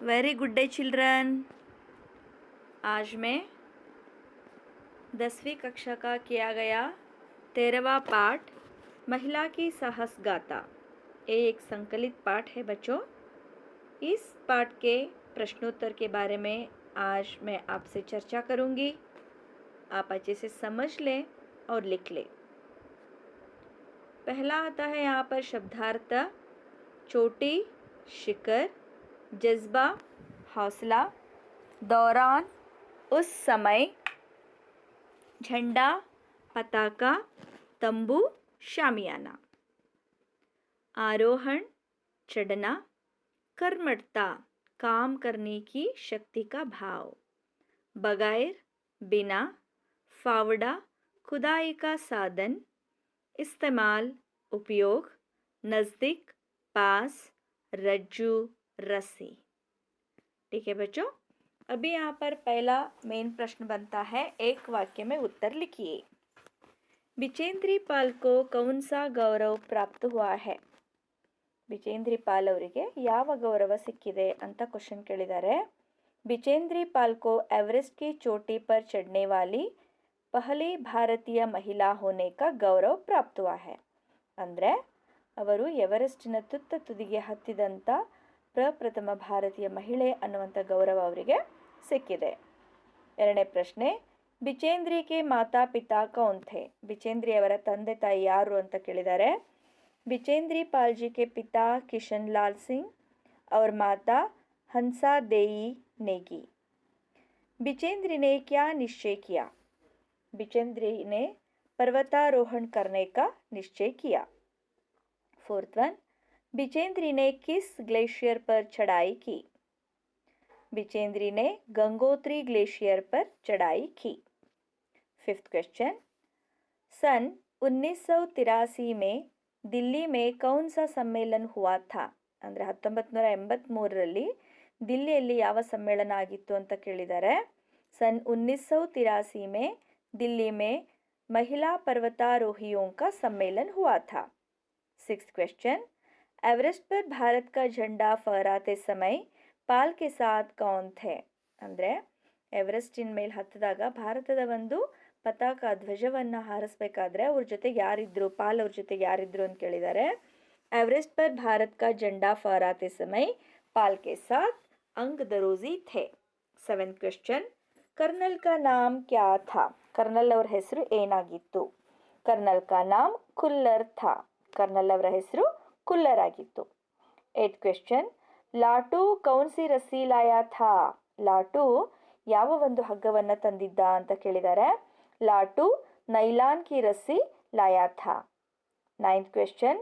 Very good day children. आज मैं 10वीं कक्षा का किया गया 13वां पाठ महिला की साहस गाथा, ये एक संकलित पाठ है बच्चों। इस पाठ के प्रश्नोत्तर के बारे में आज मैं आपसे चर्चा करूंगी। आप अच्छे से समझ लें और लिख लें। पहला आता है यहाँ पर शब्दार्थ चोटी, शिखर, जज्बा, हौसला, दौरान, उस समय, झंडा, पताका, तंबू, शामियाना। आरोहण, चढ़ना, कर्मठता, काम करने की शक्ति का भाव, बगैर, बिना, फावड़ा, खुदाई का साधन, इस्तेमाल, उपयोग, नज़दीक, पास, रज्जू, रस्सी। ठीक है बच्चों, अभी यहाँ पर पहला मेन प्रश्न बनता है, एक वाक्य में उत्तर लिखिए। बिचेंद्री पाल को कौन सा गौरव प्राप्त हुआ है? ಬಿಚೇಂದ್ರಿ ಪಾಲ್ ಅವರಿಗೆ ಯಾವ ಗೌರವ ಸಿಕ್ಕಿದೆ ಅಂತ ಕ್ವಶನ್ ಕೇಳಿದ್ದಾರೆ। बिचेंद्री पाल को एवरेस्ट की चोटी पर चढ़ने वाली पहली भारतीय महिला होने का गौरव प्राप्त हुआ है। ಅಂದರೆ ಅವರು ಎವರೆಸ್ಟಿನ ತುತ್ತ ತುದಿಗೆ ಹತ್ತಿದಂಥ ಪ್ರಪ್ರಥಮ ಭಾರತೀಯ ಮಹಿಳೆ ಅನ್ನುವಂಥ ಗೌರವ ಅವರಿಗೆ ಸಿಕ್ಕಿದೆ। ಎರಡನೇ ಪ್ರಶ್ನೆ, ಬಿಚೇಂದ್ರಿ ಕೆ ಮಾತಾ ಪಿತಾ ಕೌನ್ ಥೆ? ಬಿಚೇಂದ್ರಿ ಅವರ ತಂದೆ ತಾಯಿ ಯಾರು ಅಂತ ಕೇಳಿದ್ದಾರೆ। बिचेंद्री पाल जी के पिता किशन लाल सिंह और माता हंसा देई नेगी। बिचेंद्री ने क्या निश्चय किया? बिचेंद्री ने पर्वतारोहण करने का निश्चय किया। फोर्थ वन, बिचेंद्री ने किस ग्लेशियर पर चढ़ाई की? बिचेंद्री ने गंगोत्री ग्लेशियर पर चढ़ाई की। फिफ्थ क्वेश्चन, सन 1983 में दिल्ली में कौन सा सम्मेलन हुआ था? ಅಂದರೆ 1983ರಲ್ಲಿ ದಿಲ್ಲಿಯಲ್ಲಿ ಯಾವ ಸಮ್ಮೇಳನ ಆಗಿತ್ತು ಅಂತ ಕೇಳಿದ್ದಾರೆ। सन 1983 में दिल्ली में महिला पर्वतारोहियों का सम्मेलन हुआ था। सिक्स्थ क्वेश्चन, एवरेस्ट पर भारत का झंडा फहराते समय पाल के साथ कौन थे? ಅಂದರೆ ಎವರೆಸ್ಟಿನ ಮೇಲೆ ಹತ್ತಿದಾಗ ಭಾರತದ ಒಂದು ಪತಾಕ ಧ್ವಜವನ್ನು ಹಾರಿಸಬೇಕಾದ್ರೆ ಅವ್ರ ಜೊತೆಗೆ ಯಾರಿದ್ರು, ಪಾಲ್ ಅವ್ರ ಜೊತೆಗೆ ಯಾರಿದ್ರು ಅಂತ ಕೇಳಿದ್ದಾರೆ। एवरेस्ट पर भारत का झंडा फहराते समय पाल के साथ अंग दरोजी थे। सेवेंथ क्वेश्चन, कर्नल का नाम क्या था? कर्नल ಅವರ ಹೆಸರು ಏನಾಗಿತ್ತು? कर्नल का नाम खुल्लर था। कर्नल ಅವರ ಹೆಸರು खुल्लर ಆಗಿತ್ತು। एट क्वेश्चन, लाटू कौन सी रस्सी लाया था? लाटू ಯಾವ ಒಂದು ಹಗ್ಗವನ್ನು ತಂದಿದ್ದ ಅಂತ ಕೇಳಿದ್ದಾರೆ। लाटू नैलान की रस्सी लाया था। नाइन्थ क्वेश्चन,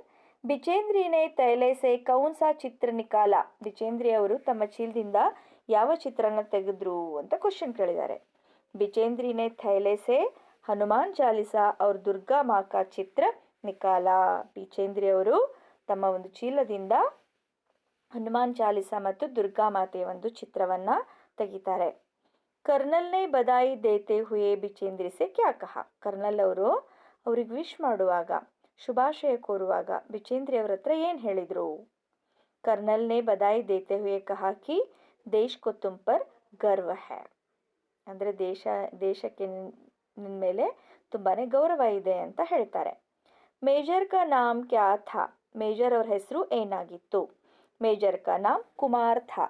बिचेंद्री ने थैले से कौन सा चित्र निकाला? बिचेंद्री ಅವರು ತಮ್ಮ ಚೀಲದಿಂದ ಯಾವ ಚಿತ್ರನ ತೆಗೆದ್ರು ಅಂತ ಕ್ವಶನ್ ಕೇಳಿದ್ದಾರೆ। बिचेंद्री ने थैले से हनुमान चालीसा और दुर्गा माँ का चित्र निकाला। बिचेंद्री ಅವರು ತಮ್ಮ ಒಂದು ಚೀಲದಿಂದ ಹನುಮಾನ್ ಚಾಲಿಸಾ ಮತ್ತು ದುರ್ಗಾ ಮಾತೆಯ ಒಂದು ಚಿತ್ರವನ್ನ ತೆಗಿತಾರೆ। कर्नल ने बधाई देते हुए बिचेंद्री से क्या कहा? कर्नल ಅವರು ಅವ್ರಿಗೆ ವಿಶ್ ಮಾಡುವಾಗ, ಶುಭಾಶಯ ಕೋರುವಾಗ ಬಿಚೇಂದ್ರಿ ಅವರ ಹತ್ರ ಏನು ಹೇಳಿದರು? कर्नल ने बधाई देते हुए कहा कि देश को तुम पर गर्व है। ಅಂದರೆ ದೇಶಕ್ಕೆ ನಿನ್ನ ಮೇಲೆ ತುಂಬಾನೇ ಗೌರವ ಇದೆ ಅಂತ ಹೇಳ್ತಾರೆ। ಮೇಜರ್ का नाम क्या था? ಮೇಜರ್ ಅವರ ಹೆಸರು ಏನಾಗಿತ್ತು? ಮೇಜರ್ का नाम कुमार था।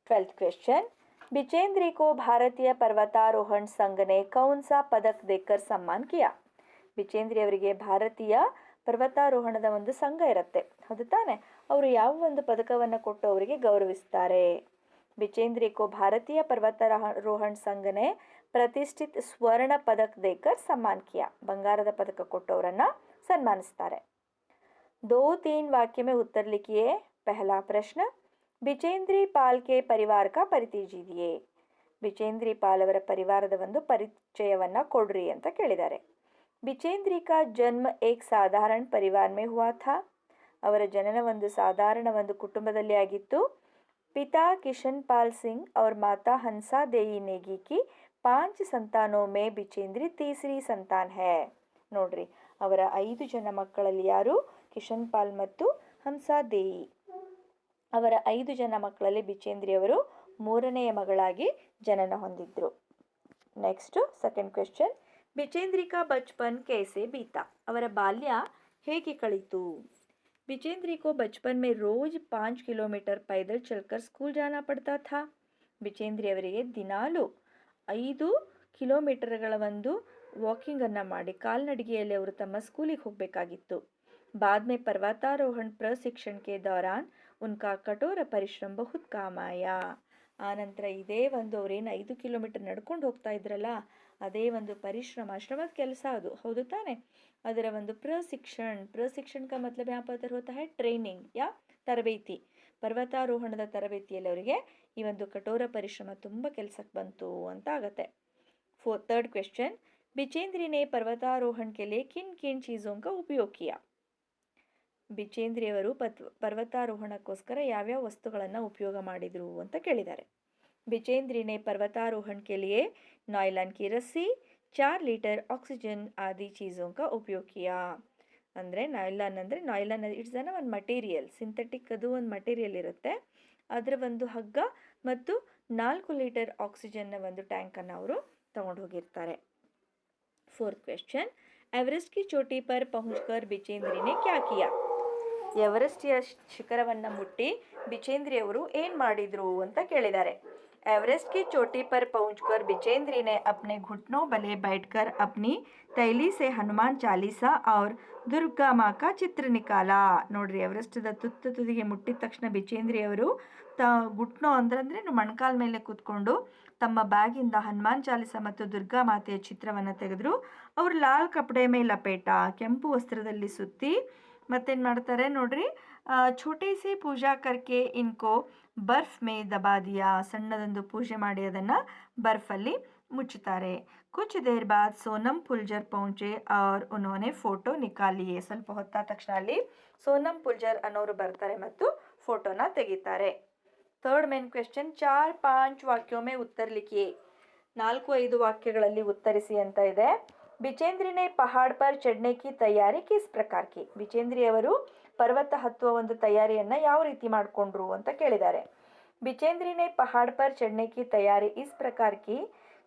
12th क्वेश्चन, बिचेंद्री को भारतीय पर्वतारोहण संघ ने कौन सा पदक देकर सम्मान किया? ಬಿಚೇಂದ್ರಿ ಅವರಿಗೆ ಭಾರತೀಯ ಪರ್ವತಾರೋಹಣದ ಒಂದು ಸಂಘ ಇರುತ್ತೆ, ಹೌದು ತಾನೆ? ಅವರು ಯಾವ ಒಂದು ಪದಕವನ್ನು ಕೊಟ್ಟು ಅವರಿಗೆ ಗೌರವಿಸ್ತಾರೆ? बिचेंद्री को भारतीय पर्वतारोहण संघ ने प्रतिष्ठित स्वर्ण पदक देकर सम्मान किया। ಬಂಗಾರದ ಪದಕ ಕೊಟ್ಟು ಅವರನ್ನ ಸನ್ಮಾನಿಸ್ತಾರೆ। 2-3 वाक्य में उत्तर लिखिए। पहला प्रश्न, बिचेंद्री पाल के परिवार का परिचय दीजिए। बिचेंद्री पाल ಅವರ ಪರಿವಾರದ ಒಂದು ಪರಿಚಯವನ್ನ ಕೊಡ್ರಿ ಅಂತ ಕೇಳಿದ್ದಾರೆ। बिचेंद्री का जन्म एक साधारण परिवार में हुआ था। ಅವರ ಜನನ ಒಂದು ಸಾಧಾರಣ ಒಂದು ಕುಟುಂಬದಲ್ಲಿ ಆಗಿತ್ತು। पिता किशन पाल सिंह और माता हंसा देई नेगी की 5 संतानों में बिचेंद्री तीसरी संतान है। ನೋಡ್ರಿ, ಅವರ 5 ಜನ ಮಕ್ಕಳಲ್ಲಿ ಯಾರು? ಕಿಶನ್ ಪಾಲ್ ಮತ್ತು ಹಂಸಾ ದೇಯಿ। ಅವರ 5 ಜನ ಮಕ್ಕಳಲ್ಲಿ ಬಿಚೇಂದ್ರಿಯವರು 3ನೆಯ ಮಗಳಾಗಿ ಜನನ ಹೊಂದಿದ್ರು. ನೆಕ್ಸ್ಟು ಸೆಕೆಂಡ್ ಕ್ವೆಶ್ಚನ್, बिचेंद्री का बचपन कैसे बीता? ಅವರ ಬಾಲ್ಯ ಹೇಗೆ ಕಳೀತು? बिचेंद्री को बचपन में रोज 5 किलोमीटर पैदल चलकर स्कूल जाना पड़ता था. बिचेंद्री ಅವರಿಗೆ ದಿನಾಲು 5 ಕಿಲೋಮೀಟರ್ಗಳ ಒಂದು ವಾಕಿಂಗನ್ನು ಮಾಡಿ ಕಾಲ್ನಡಿಗೆಯಲ್ಲಿ ಅವರು ತಮ್ಮ ಸ್ಕೂಲಿಗೆ ಹೋಗಬೇಕಾಗಿತ್ತು. बाद में पर्वतारोहण प्रशिक्षण के दौरान उनका कठोर परिश्रम बहुत काम आया. ಆನಂತರ ಇದೇ ಒಂದು ಅವರೇನು 5 ಕಿಲೋಮೀಟರ್ ನಡ್ಕೊಂಡು ಹೋಗ್ತಾ ಇದ್ರಲ್ಲ, ಅದೇ ಒಂದು ಶ್ರಮದ ಕೆಲಸ ಅದು, ಹೌದು ತಾನೆ? ಅದರ ಒಂದು ಪ್ರಶಿಕ್ಷಣ का मतलब यहाँ पर होता है ಟ್ರೈನಿಂಗ್ ಯಾ ತರಬೇತಿ. ಪರ್ವತಾರೋಹಣದ ತರಬೇತಿಯಲ್ಲಿ ಅವರಿಗೆ ಈ ಒಂದು ಕಠೋರ ಪರಿಶ್ರಮ ತುಂಬ ಕೆಲಸಕ್ಕೆ ಬಂತು ಅಂತ ಆಗತ್ತೆ. थर्ड क्वेश्चन, बिचेंद्री ने पर्वतारोहण के लिए किन किन चीज़ों का उपयोग किया? ಬಿಚೇಂದ್ರಿಯವರು ಪರ್ವತಾರೋಹಣಕ್ಕೋಸ್ಕರ ಯಾವ್ಯಾವ ವಸ್ತುಗಳನ್ನು ಉಪಯೋಗ ಮಾಡಿದರು ಅಂತ ಕೇಳಿದ್ದಾರೆ. बिचेंद्री ने पर्वतारोहण के लिए नायलॉन की रस्सी, 4 लीटर ऑक्सीजन आदि चीज़ों का उपयोग किया. ಅಂದರೆ ನಾಯ್ಲಾನ್ ಇಟ್ಸ್ ಒಂದು ಮಟೀರಿಯಲ್, ಸಿಂಥೆಟಿಕ್, ಅದು ಒಂದು ಮಟೀರಿಯಲ್ ಇರುತ್ತೆ. ಅದರ ಒಂದು ಹಗ್ಗ ಮತ್ತು 4 ಲೀಟರ್ ಆಕ್ಸಿಜನ್ನ ಒಂದು ಟ್ಯಾಂಕನ್ನು ಅವರು ತಗೊಂಡು ಹೋಗಿರ್ತಾರೆ. फोर्थ क्वेश्चन, एवरेस्ट की चोटी पर पहुंचकर बिचेंद्री ने क्या किया? ಎವರೆಸ್ಟಿಯ ಶಿಖರವನ್ನು ಮುಟ್ಟಿ ಬಿಚೇಂದ್ರಿಯವರು ಏನು ಮಾಡಿದರು ಅಂತ ಕೇಳಿದ್ದಾರೆ. एवरेस्ट की चोटी पर पहुंचकर बिचेंद्री ने अपने घुटनों बले बैठकर अपनी तैली से हनुमान चालीसा और दुर्गा माँ का चित्र निकाला. ನೋಡ್ರಿ, ಎವರೆಸ್ಟದ ತುದಿಗೆ ಮುಟ್ಟಿದ ತಕ್ಷಣ ಬಿಚೇಂದ್ರಿಯವರು ಗುಟ್ನೋ ಅಂದ್ರೆ ಮೊಣಕಾಲ ಮೇಲೆ ಕೂತ್ಕೊಂಡು ತಮ್ಮ ಬ್ಯಾಗಿಂದ ಹನುಮಾನ್ ಚಾಲಿಸ ಮತ್ತು ದುರ್ಗಾ ಮಾತೆಯ ಚಿತ್ರವನ್ನು ತೆಗೆದ್ರು. ಅವರು ಲಾಲ್ ಕಪಡೆ ಮೇ ಲಪೇಟ, ಕೆಂಪು ವಸ್ತ್ರದಲ್ಲಿ ಸುತ್ತಿ ಮತ್ತೇನು ಮಾಡ್ತಾರೆ ನೋಡ್ರಿ, ಛೋಟೆ ಸಿ ಪೂಜಾ ಕರ್ಕೆ ಇನ್ಕೋ ಬರ್ಫ್ ಮೇ ದಬಾ ದಿಯಾ, ಸಣ್ಣದೊಂದು ಪೂಜೆ ಮಾಡಿ ಅದನ್ನು ಬರ್ಫಲ್ಲಿ ಮುಚ್ಚುತ್ತಾರೆ. ಕುछ देर बाद सोनम पुलजर पहुंचे और उन्होंने फोटो निकालिए. ಸ್ವಲ್ಪ ಹೊತ್ತಾದ ತಕ್ಷಣ ಅಲ್ಲಿ ಸೋನಮ್ ಪುಲ್ಜರ್ ಅನ್ನೋರು ಬರ್ತಾರೆ ಮತ್ತು ಫೋಟೋನ ತೆಗಿತಾರೆ. ಥರ್ಡ್ ಮೇನ್ ಕ್ವೆಶ್ಚನ್, 4-5 ವಾಕ್ಯೋं में उत्तर लिखिए. 4-5 ವಾಕ್ಯಗಳಲ್ಲಿ ಉತ್ತರಿಸಿ ಅಂತ ಇದೆ. बिचेंद्री ने पहाड़ पर चढ़ने की तैयारी किस प्रकार की? ಬಿಚೇಂದ್ರಿಯವರು ಪರ್ವತ ಹತ್ತುವ ಒಂದು ತಯಾರಿಯನ್ನು ಯಾವ ರೀತಿ ಮಾಡಿಕೊಂಡ್ರು ಅಂತ ಕೇಳಿದ್ದಾರೆ. बिचेंद्री ने पहाड़ पर चढ़ने की तैयारी इस प्रकार की,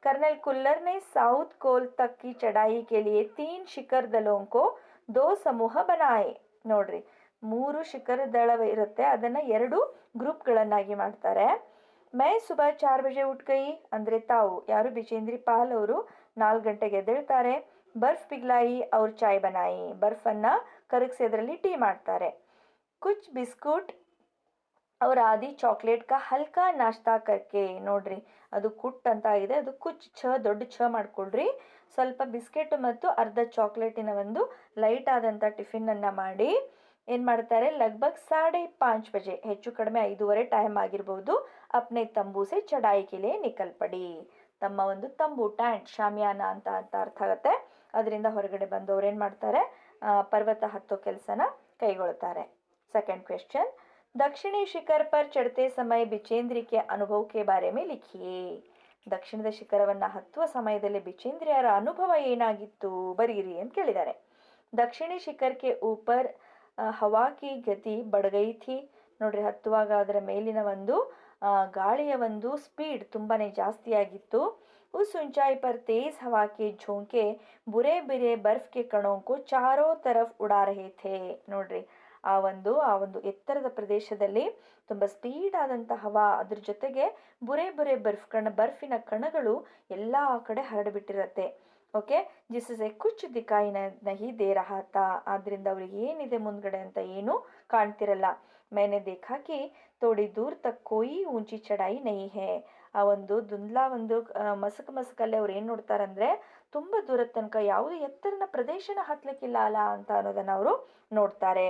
कर्नल कुल्लर ने साउथ कोल तक की चढ़ाई के लिए 3 ಶಿಖರ್ ದಳों को 2 ಸಮೂಹ बनाए. ನೋಡ್ರಿ, 3 ಶಿಖರ ದಳ ಇರುತ್ತೆ, ಅದನ್ನು 2 ಗ್ರೂಪ್ಗಳನ್ನಾಗಿ ಮಾಡ್ತಾರೆ. ಮೈ ಸುಬಹ 4 ಬಜೆ ಉಠ್ ಗಯಿ, ಅಂದರೆ ತಾವು ಯಾರು ಬಿಚೇಂದ್ರಿ ಪಾಲ್ ಅವರು 4 ಗಂಟೆಗೆ ಎದ್ದೇಳ್ತಾರೆ. ಬರ್ಫ್ ಪಿಗ್ಲಾಯಿ ಅವ್ರ ಚಾಯ್ ಬನಾಯಿ, ಬರ್ಫನ್ನು ಕರಗಿಸಿ ಅದರಲ್ಲಿ ಟೀ ಮಾಡ್ತಾರೆ. ಕುಚ್ ಬಿಸ್ಕುಟ್ ಅವ್ರ ಆದಿ ಚಾಕ್ಲೇಟ್ ಕಾ ಹಲ್ಕಾ ನಾಶ್ತಾ ಕರ್ಕೆ, ನೋಡ್ರಿ ಅದು ಕುಟ್ ಅಂತ ಆಗಿದೆ, ಅದು ಕುಚ್ ದೊಡ್ಡ ಮಾಡ್ಕೊಳ್ರಿ. ಸ್ವಲ್ಪ ಬಿಸ್ಕೆಟ್ ಮತ್ತು ಅರ್ಧ ಚಾಕ್ಲೇಟಿನ ಒಂದು ಲೈಟ್ ಆದಂಥ ಟಿಫಿನನ್ನು ಮಾಡಿ ಏನು ಮಾಡ್ತಾರೆ, ಲಗ್ಭಗ್ 5:30 ಬಜೆ, ಹೆಚ್ಚು ಕಡಿಮೆ 5:30 ಟೈಮ್ ಆಗಿರ್ಬೋದು, ಅಪ್ನೆ ತಂಬೂಸೆ ಚಢಾಯಿ ಕಿಲೆ ನಿಕಲ್ ಪಡಿ, ತಮ್ಮ ಒಂದು ತಂಬು, ಟ್ಯಾಂಟ್, ಶಾಮಿಯಾನ ಅಂತ ಅರ್ಥ ಆಗುತ್ತೆ, ಅದರಿಂದ ಹೊರಗಡೆ ಬಂದು ಅವ್ರು ಏನು ಮಾಡ್ತಾರೆ, ಪರ್ವತ ಹತ್ತೋ ಕೆಲಸನ ಕೈಗೊಳ್ತಾರೆ. ಸೆಕೆಂಡ್ ಕ್ವೆಶ್ಚನ್, दक्षिणी शिखर पर चढ़ते समय बिचेंद्री के अनुभव के बारे में लिखिए. ದಕ್ಷಿಣದ ಶಿಖರವನ್ನು ಹತ್ತುವ ಸಮಯದಲ್ಲಿ ಬಿಚೇಂದ್ರಿಯರ ಅನುಭವ ಏನಾಗಿತ್ತು ಬರೀರಿ ಅಂತ ಕೇಳಿದ್ದಾರೆ. ದಕ್ಷಿಣಿ ಶಿಖರಕ್ಕೆ ऊपर हवा की गति बढ़ गई थी. ನೋಡ್ರಿ, ಹತ್ತುವಾಗ ಅದರ ಮೇಲಿನ ಒಂದು ಗಾಳಿಯ ಒಂದು ಸ್ಪೀಡ್ ತುಂಬಾನೇ ಜಾಸ್ತಿ ಆಗಿತ್ತು. उस ऊंचाई पर तेज हवा के झोंके बुरे बुरे बर्फ के कणों को चारों तरफ उड़ा रहे थे. ನೋಡ್ರಿ, ಆ ಒಂದು ಎತ್ತರದ ಪ್ರದೇಶದಲ್ಲಿ ತುಂಬ ಸ್ಪೀಡ್ ಆದಂಥ ಹವಾ, ಅದ್ರ ಜೊತೆಗೆ ಬುರೆ ಬರ್ಫಿನ ಕಣಗಳು ಎಲ್ಲ ಕಡೆ ಹರಡಿಬಿಟ್ಟಿರತ್ತೆ. ಓಕೆ, ಜಿಸಸೆ ಕುಚ್ ದಿಕಾಯಿ ನಹಿ ದೇ ರಹಾ ತಾ, ಆದ್ರಿಂದ ಅವ್ರಿಗೆ ಏನಿದೆ ಮುಂದ್ಗಡೆ ಅಂತ ಏನು ಕಾಣ್ತಿರಲ್ಲ. मैंने देखा कि थोड़ी दूर तक कोई ऊंची चढ़ाई नहीं है. ಆ ಒಂದು ದುಂದ್ಲಾ ಒಂದು ಮಸಕಲ್ಲಿ ಅವ್ರು ಏನು ನೋಡ್ತಾರಂದ್ರೆ, ತುಂಬ ದೂರದ ತನಕ ಯಾವುದು ಎತ್ತರನ ಪ್ರದೇಶನ ಹತ್ತಲಿಕ್ಕಿಲ್ಲ ಅಲ್ಲ ಅಂತ ಅನ್ನೋದನ್ನು ಅವರು ನೋಡ್ತಾರೆ.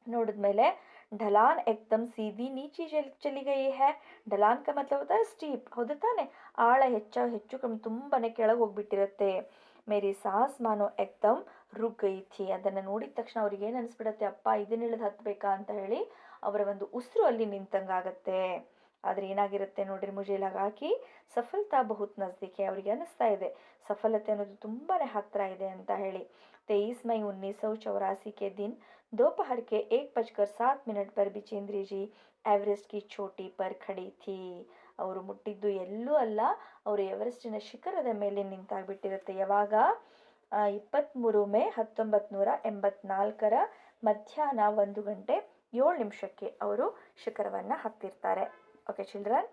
ನೋಡಿದ್ಮೇಲೆ ढलान एकदम सीधी नीचे चली गई है. ढलान का मतलब होता है स्टीप, ಹೌದು ತಾನೆ? ಆಳ ಹೆಚ್ಚು ಕಮ್ಮಿ ತುಂಬಾನೇ ಕೆಳಗೆ ಹೋಗ್ಬಿಟ್ಟಿರುತ್ತೆ. ಮೇರಿ ಸಾಸ್ ಮಾನೋ ಎಕ್ದಮ್ ರುಕ್ ಗಯಿ ಥಿ, ಅದನ್ನು ನೋಡಿದ ತಕ್ಷಣ ಅವ್ರಿಗೆ ಏನು ಅನಿಸ್ಬಿಡತ್ತೆ, ಅಪ್ಪ ಇದನ್ನ ಇಳಿದು ಹತ್ತಬೇಕಾ ಅಂತ ಹೇಳಿ ಅವರ ಒಂದು ಉಸಿರು ಅಲ್ಲಿ ನಿಂತಂಗಾಗತ್ತೆ. ಆದರೆ ಏನಾಗಿರುತ್ತೆ ನೋಡ್ರಿ, ಮುಜೆ ಲಗಾಕಿ ಸಫಲತಾ ಬಹುತ್ ನಜ್ದೀಕೆ, ಅವರಿಗೆ ಅನಿಸ್ತಾ ಇದೆ ಸಫಲತೆ ಅನ್ನೋದು ತುಂಬಾನೇ ಹತ್ತಿರ ಇದೆ ಅಂತ ಹೇಳಿ. 23 मई 1984 के दिन दोपहर के 1:07 पर बिचेंद्री जी एवरेस्ट की चोटी पर खड़ी थी. ಅವರು ಮುಟ್ಟಿದ್ದು ಎಲ್ಲೂ ಅಲ್ಲ, ಅವರು ಎವರೆಸ್ಟಿನ ಶಿಖರದ ಮೇಲೆ ನಿಂತಾಗ್ಬಿಟ್ಟಿರುತ್ತೆ. ಯಾವಾಗ 23 ಮೇ 1984 ಮಧ್ಯಾಹ್ನ 1:07 ಅವರು ಶಿಖರವನ್ನು ಹತ್ತಿರ್ತಾರೆ. Okay children.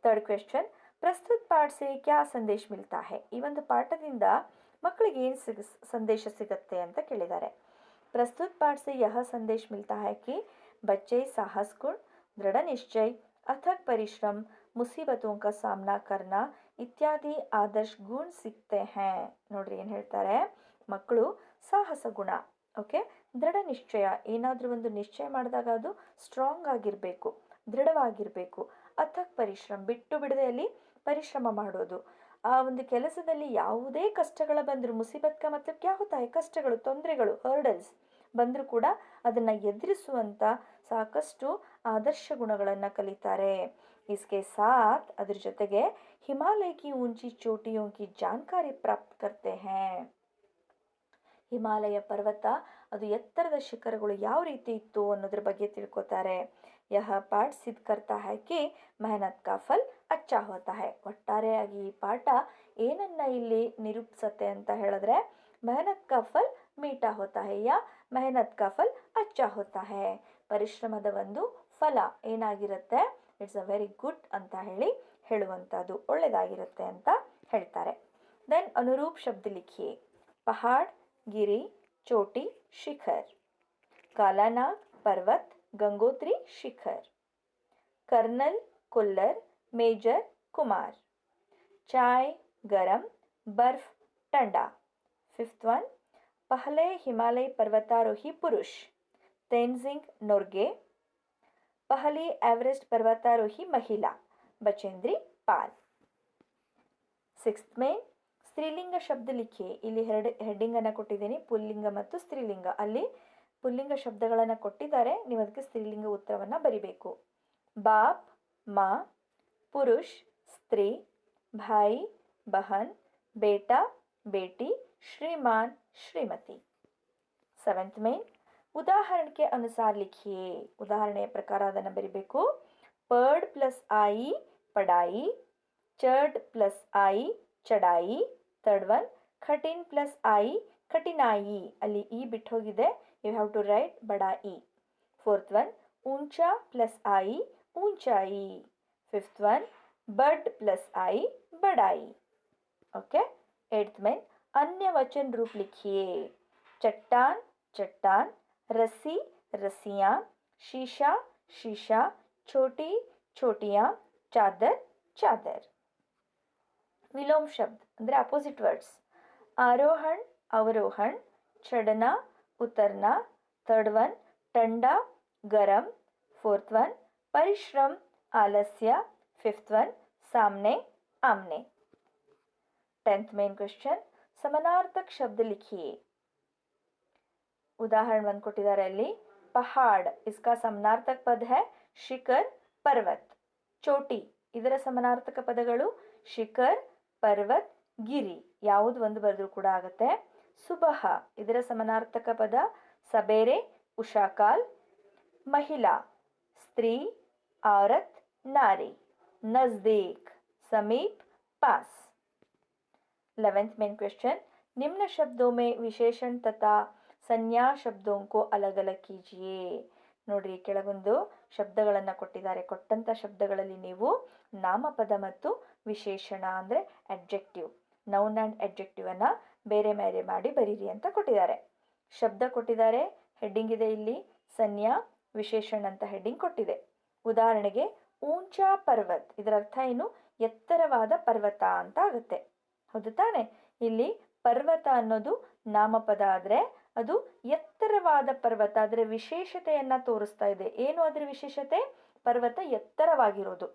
ಥರ್ಡ್ ಕ್ವೆಶ್ಚನ್, ಪ್ರಸ್ತುತ ಪಾಠ ಸೆ ಕ್ಯಾ ಸಂದೇಶ ಮಿಲ್ತಾ ಹೈ? ಈ ಒಂದು ಪಾಠದಿಂದ ಮಕ್ಕಳಿಗೆ ಏನು ಸಂದೇಶ ಸಿಗುತ್ತೆ ಅಂತ ಕೇಳಿದ್ದಾರೆ. प्रस्तुत पाठ से यह संदेश मिलता है कि बच्चे साहस गुण, दृढ़ निश्चय, अथक परिश्रम, मुसीबतों का सामना करना इत्यादि आदर्श गुण सीखते हैं. ನೋಡ್ರಿ ಏನು ಹೇಳ್ತಾರೆ, ಮಕ್ಕಳು ಸಾಹಸ ಗುಣ, ಓಕೆ, ದೃಢ ನಿಶ್ಚಯ, ಏನಾದರೂ ಒಂದು ನಿಶ್ಚಯ ಮಾಡಿದಾಗ ಅದು ಸ್ಟ್ರಾಂಗ್ ಆಗಿರಬೇಕು, ದೃಢವಾಗಿರಬೇಕು. ಅಥಕ್ ಪರಿಶ್ರಮ, ಬಿಟ್ಟು ಬಿಡದೆಯಲ್ಲಿ ಪರಿಶ್ರಮ ಮಾಡೋದು. ಆ ಒಂದು ಕೆಲಸದಲ್ಲಿ ಯಾವುದೇ ಕಷ್ಟಗಳ ಬಂದರೂ, ಮುಸಿಬತ್ ಕಾ ಮತ್ಲಬ್ ಕ್ಯಾ ಹೋತಾ ಹೈ, ಕಷ್ಟಗಳು, ತೊಂದರೆಗಳು, ಹರ್ಡಲ್ಸ್ ಬಂದರೂ ಕೂಡ ಅದನ್ನು ಎದುರಿಸುವಂಥ ಸಾಕಷ್ಟು ಆದರ್ಶ ಗುಣಗಳನ್ನು ಕಲಿತಾರೆ. इसके साथ ಅದ್ರ ಜೊತೆಗೆ ಹಿಮಾಲಯ ಕಿ ऊंची चोटियों की जानकारी प्राप्त करते हैं. ಹಿಮಾಲಯ ಪರ್ವತ ಅದು ಎತ್ತರದ ಶಿಖರಗಳು ಯಾವ ರೀತಿ ಇತ್ತು ಅನ್ನೋದ್ರ ಬಗ್ಗೆ ತಿಳ್ಕೊತಾರೆ. ಯಹ ಪಾಠ ಸಿದ್ಧ ಕರ್ತಾ ಹೈ ಕಿ ಮೆಹನತ್ ಕಾ ಫಲ್ ಅಚ್ಚಾ ಹೋತಾ ಹೈ. ಒಟ್ಟಾರೆಯಾಗಿ ಈ ಪಾಠ ಏನನ್ನ ಇಲ್ಲಿ ನಿರೂಪಿಸುತ್ತೆ ಅಂತ ಹೇಳಿದ್ರೆ, ಮೆಹನತ್ ಕಾ ಫಲ್ ಮೀಠಾ ಹೋತಾ ಹೈ ಯಾ ಮೆಹನತ್ ಕಾ ಫಲ್ ಅಚ್ಚಾ ಹೋತಾ ಹೈ. ಪರಿಶ್ರಮದ ಒಂದು ಫಲ ಏನಾಗಿರುತ್ತೆ, ಇಟ್ಸ್ ಅ ವೆರಿ ಗುಡ್ ಅಂತ ಹೇಳುವಂಥದ್ದು, ಒಳ್ಳೆಯದಾಗಿರುತ್ತೆ ಅಂತ ಹೇಳ್ತಾರೆ. ದೆನ್ ಅನುರೂಪ್ ಶಬ್ದ ಲಿಖಿಯೇ. ಪಹಾಡ್, ಗಿರಿ, ಚೋಟಿ, ಶಿಖರ್. ಕಾಲಾನಾಗ್, ಪರ್ವತ್, ಗಂಗೋತ್ರಿ, ಶಿಖರ್. Colonel, Kullar, major, Kumar. चाय, गरम, बर्फ, ठंडा. फिफ्थ वन, पहले हिमालय पर्वतारोही पुरुष तेनजिंग नोर्गे. पहली एवरेस्ट पर्वतारोही महिला बचेंद्री पाल. सिक्स्थ में ಸ್ತ್ರೀಲಿಂಗ ಶಬ್ದ ಲಿಖಿ. ಇಲ್ಲಿ ಹೆಡ್ಡಿಂಗನ್ನು ಕೊಟ್ಟಿದ್ದೀನಿ, ಪುಲ್ಲಿಂಗ ಮತ್ತು ಸ್ತ್ರೀಲಿಂಗ. ಅಲ್ಲಿ ಪುಲ್ಲಿಂಗ ಶಬ್ದಗಳನ್ನು ಕೊಟ್ಟಿದ್ದಾರೆ, ನೀವು ಅದಕ್ಕೆ ಸ್ತ್ರೀಲಿಂಗ ಉತ್ತರವನ್ನು ಬರಿಬೇಕು. बाप, माँ, पुरुष, स्त्री, भाई, बहन, बेटा, बेटी, श्रीमान, श्रीमती. सेवेंथ में उदाहरण के अनुसार लिखिए. उदाहरणೆಯ ಪ್ರಕಾರ ಅದನ್ನು ಬರಿಬೇಕು. पर्ड प्लस आई पढ़ाई, चढ़ प्लस आई चढ़ाई. थर्ड वन, कठिन प्लस आई कठिनाई. ಅಲ್ಲಿ ಈ ಬಿಟ್ಟು ಹೋಗಿದೆ, ಯು ಹ್ಯಾವ್ ಟು ರೈಟ್ ಬಡಾ ಇ. फोर्थ वन, ऊंचा प्लस आई ऊंचाई. फिफ्थ वन, बड प्लस आई बड़ाई. ओके. एट्थ में अन्य वचन रूप लिखिए. चट्टान चट्टान, रस्सी रस्सियाँ, शीशा शीशा, छोटी छोटियाँ, चादर चादर. विलोम शब्द ಅಂದರೆ अपोजिट वर्ड्स. आरोहण अवरोहण, चढ़ना उतरना. थर्ड वन, ठंडा गरम. फोर्थ वन, परिश्रम आलस्य. फिफ्थ वन, सामने आमने. 10th मेन क्वेश्चन, समानार्थक शब्द लिखिए. उदाहरण 1 ಕೊಟ್ಟಿದ್ದಾರೆ ಅಲ್ಲಿ. पहाड़, इसका समानार्थक पद है शिखर, पर्वत. चोटी, ಇದರ ಸಮಾನಾರ್ಥಕ ಪದಗಳು ಶಿಖರ್, ಪರ್ವತ್, ಗಿರಿ. ಯಾವುದು ಒಂದು ಬರೆದರೂ ಕೂಡ ಆಗುತ್ತೆ. ಸುಬಹ, ಇದರ ಸಮಾನಾರ್ಥಕ ಪದ ಸಬೇರೆ, ಉಷಾಕಾಲ್. महिला, स्त्री, औरत, नारी. नजदीक, समीप, पास. 11th मेन क्वेश्चन, निम्न शब्दों में विशेषण तथा संज्ञा शब्दों को अलग अलग कीजिए. ನೋಡ್ರಿ, ಕೆಳಗೊಂದು ಶಬ್ದಗಳನ್ನು ಕೊಟ್ಟಿದ್ದಾರೆ. ಕೊಟ್ಟಂಥ ಶಬ್ದಗಳಲ್ಲಿ ನೀವು ನಾಮಪದ ಮತ್ತು ವಿಶೇಷಣ ಅಂದರೆ ಅಡ್ಜೆಕ್ಟಿವ್, ನೌನ್ ಆ್ಯಂಡ್ ಅಡ್ಜೆಕ್ಟಿವ್ ಅನ್ನು ಬೇರೆ ಬೇರೆ ಮಾಡಿ ಬರೀರಿ ಅಂತ ಕೊಟ್ಟಿದ್ದಾರೆ. ಶಬ್ದ ಕೊಟ್ಟಿದ್ದಾರೆ, ಹೆಡ್ಡಿಂಗ್ ಇದೆ ಇಲ್ಲಿ, ಸಂಜ್ಞಾ ವಿಶೇಷಣ ಅಂತ ಹೆಡ್ಡಿಂಗ್ ಕೊಟ್ಟಿದೆ. ಉದಾಹರಣೆಗೆ ಊಂಚಾ ಪರ್ವತ್, ಇದರ ಅರ್ಥ ಏನು, ಎತ್ತರವಾದ ಪರ್ವತ ಅಂತ ಆಗುತ್ತೆ. ಹೌದು ತಾನೆ? ಇಲ್ಲಿ ಪರ್ವತ ಅನ್ನೋದು ನಾಮಪದ ಆದರೆ ಅದು ಎತ್ತರವಾದ ಪರ್ವತ, ಅದರ ವಿಶೇಷತೆಯನ್ನು ತೋರಿಸ್ತಾ ಇದೆ. ಏನು ಅದರ ವಿಶೇಷತೆ? ಪರ್ವತ ಎತ್ತರವಾಗಿರೋದು.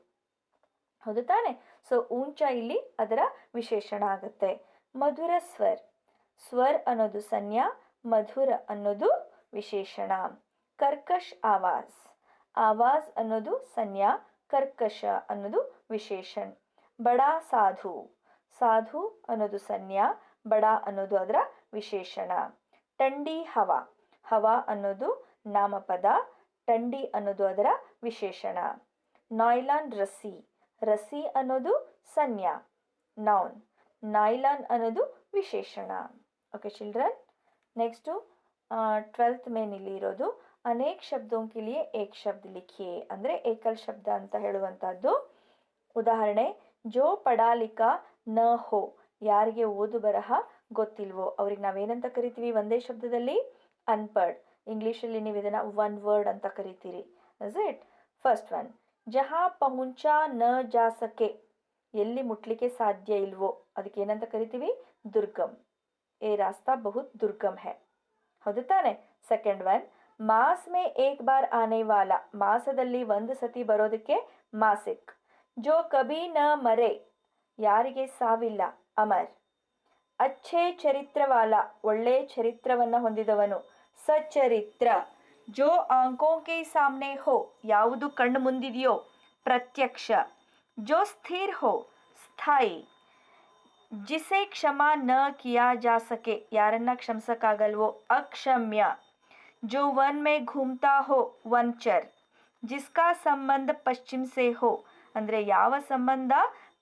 ಹೌದು ತಾನೆ? ಸೊ ಊಂಚಾ ಇಲ್ಲಿ ಅದರ ವಿಶೇಷಣ ಆಗುತ್ತೆ. ಮಧುರ ಸ್ವರ್, ಸ್ವರ್ ಅನ್ನೋದು ಸಂಜ್ಞಾ, ಮಧುರ ಅನ್ನೋದು ವಿಶೇಷಣ. ಕರ್ಕಶ್ ಆವಾಜ್, ಆವಾಜ್ ಅನ್ನೋದು ಸಂಜ್ಞಾ, ಕರ್ಕಶ ಅನ್ನೋದು ವಿಶೇಷಣ. ಬಡಾ ಸಾಧು, ಸಾಧು ಅನ್ನೋದು ಸಂಜ್ಞಾ, ಬಡಾ ಅನ್ನೋದು ಅದರ ವಿಶೇಷಣ. ಟಂಡಿ ಹವಾ. ಹವಾ ಅನ್ನೋದು ನಾಮಪದ, ಟಂಡಿ ಅನ್ನೋದು ಅದರ ವಿಶೇಷಣ. ನಾಯ್ಲಾನ್ ರಸ್ಸಿ. ರಸ್ಸಿ ಅನ್ನೋದು ಸಂಜ್ಞಾ, ನೌನ್. नायलॉन ಅನ್ನೋದು ವಿಶೇಷಣ. ಓಕೆ ಚಿಲ್ಡ್ರನ್, ನೆಕ್ಸ್ಟು 12th ಮೇನಲ್ಲಿ ಇರೋದು ಅನೇಕ ಶಬ್ದೋಂ ಕೆ ಲಿಯೆ ಏಕ್ ಶಬ್ದ ಲಿಖಿಯೆ, ಅಂದರೆ ಏಕಲ್ ಶಬ್ದ ಅಂತ ಹೇಳುವಂಥದ್ದು. ಉದಾಹರಣೆ, ಜೋ ಪಡಾ ಲಿಖಾ ನ ಹೋ, ಯಾರಿಗೆ ಓದು ಬರಹ ಗೊತ್ತಿಲ್ವೋ ಅವ್ರಿಗೆ ನಾವೇನಂತ ಕರಿತೀವಿ ಒಂದೇ ಶಬ್ದದಲ್ಲಿ? ಅನ್ಪಡ್. ಇಂಗ್ಲೀಷಲ್ಲಿ ನೀವು ಇದನ್ನು ಒನ್ ವರ್ಡ್ ಅಂತ ಕರಿತೀರಿ. Is it? ಫಸ್ಟ್ ಒನ್, ಜಹಾ ಪಹುಂಚಾ ನ ಜಾ ಸಕೆ, ಎಲ್ಲಿ ಮುಟ್ಲಿಕ್ಕೆ ಸಾಧ್ಯ ಇಲ್ವೋ ಅದಕ್ಕೆ ಏನಂತ ಕರಿತೀವಿ? ದುರ್ಗಮ್. ಏ ರಾಸ್ತಾ ಬಹುತ್ ದುರ್ಗಮ್ ಹೈ, ಹೌದು ತಾನೆ? ಸೆಕೆಂಡ್ ಒನ್, ಮಾಸ್ ಮೇ ಏಕ್ ಬಾರ್ ಆನೆ ವಾಲಾ, ಮಾಸದಲ್ಲಿ ಒಂದು ಸತಿ ಬರೋದಕ್ಕೆ ಮಾಸಿಕ್. ಜೋ ಕಬಿ ನ ಮರೆ, ಯಾರಿಗೆ ಸಾವಿಲ್ಲ, ಅಮರ್. ಅಚ್ಛೆ ಚರಿತ್ರವಾಲ, ಒಳ್ಳೆ ಚರಿತ್ರವನ್ನು ಹೊಂದಿದವನು, ಸಚರಿತ್ರ. ಜೋ ಆಂಕೋಂ ಕೆ ಸಾಮ್ನೆ ಹೋ, ಯಾವುದು ಕಣ್ಣು ಮುಂದಿದೆಯೋ, ಪ್ರತ್ಯಕ್ಷ. ಜೋ ಸ್ಥಿರ್ ಹೋ, ಸ್ಥಾಯಿ. ಜಿಸೆ ಕ್ಷಮಾ ನ ಕಿಯಾ ಜಾ ಸಕೆ, ಯಾರನ್ನ ಕ್ಷಮಿಸಕ್ಕಾಗಲ್ವೋ, ಅಕ್ಷಮ್ಯ. ಜೋ ವನ್ ಮೇ ಘೂಮ್ತಾ ಹೋ, ವನ್ಚರ್. ಜಿಸ್ಕಾ ಸಂಬಂಧ ಪಶ್ಚಿಮ ಸೆ ಹೋ, ಅಂದರೆ ಯಾವ ಸಂಬಂಧ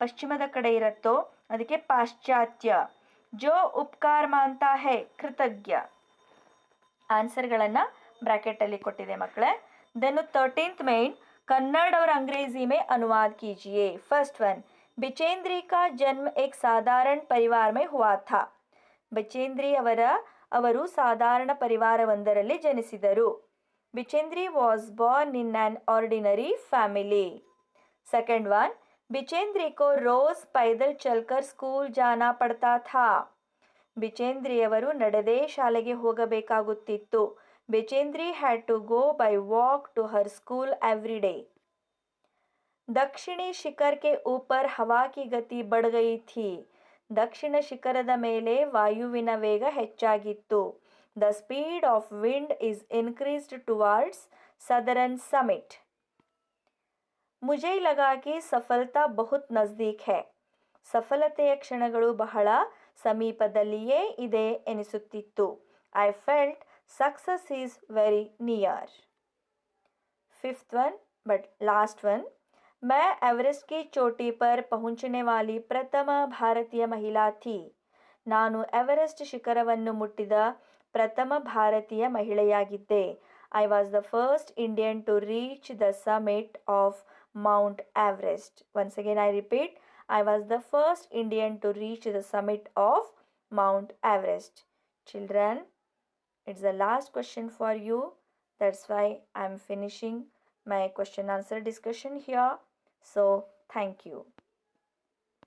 ಪಶ್ಚಿಮದ ಕಡೆ ಇರುತ್ತೋ ಅದಕ್ಕೆ ಪಾಶ್ಚಾತ್ಯ. ಜೋ ಉಪಕಾರ ಮಾನ್ತಾ ಹೈ, ಕೃತಜ್ಞ. ಆನ್ಸರ್ಗಳನ್ನು ಬ್ರ್ಯಾಕೆಟಲ್ಲಿ ಕೊಟ್ಟಿದೆ ಮಕ್ಕಳೇ. ದೆನ್ 13th ಮೇನ್, कन्नड़ और अंग्रेजी में अनुवाद कीजिए. फर्स्ट वन, बिचेंद्री का जन्म एक साधारण परिवार में हुआ था. ಬಿಚೇಂದ್ರಿ ಅವರು ಸಾಧಾರಣ ಪರಿವಾರವೊಂದರಲ್ಲಿ ಜನಿಸಿದರು. Bachendri was born in an ordinary family. Second one, Bachendri को रोज पैदल चलकर स्कूल जाना पड़ता था. ಬಿಚೇಂದ್ರಿಯವರು ನಡೆದೇ ಶಾಲೆಗೆ ಹೋಗಬೇಕಾಗುತ್ತಿತ್ತು. बिचेंद्री had to go by walk to her school every day. दक्षिणी शिखर के ऊपर हवा की गति बढ़ गई थी. ದಕ್ಷಿಣ ಶಿಖರದ ಮೇಲೆ ವಾಯುವಿನ ವೇಗ ಹೆಚ್ಚಾಗಿತ್ತು. The speed of wind is increased towards southern summit. मुझे लगा कि सफलता बहुत नज़दीक है. ಸಫಲತೆಯ ಕ್ಷಣಗಳು ಬಹಳ ಸಮೀಪದಲ್ಲಿಯೇ ಇದೆ ಎನಿಸುತ್ತಿತ್ತು. I felt success is very near. Fifth one but last one, मैं एवरेस्ट की चोटी पर पहुंचने वाली प्रथम ಭಾರತೀಯ ಮಹಿಳಾ ಥಿ. ನಾನು ಎವರೆಸ್ಟ್ ಶಿಖರವನ್ನು ಮುಟ್ಟಿದ ಪ್ರಥಮ ಭಾರತೀಯ ಮಹಿಳೆಯಾಗಿದ್ದೆ. I was the first Indian to reach the summit of Mount Everest. Once again I repeat, I was the first Indian to reach the summit of Mount Everest. Children, it's the last question for you. That's why I'm finishing my question answer discussion here. So, thank you.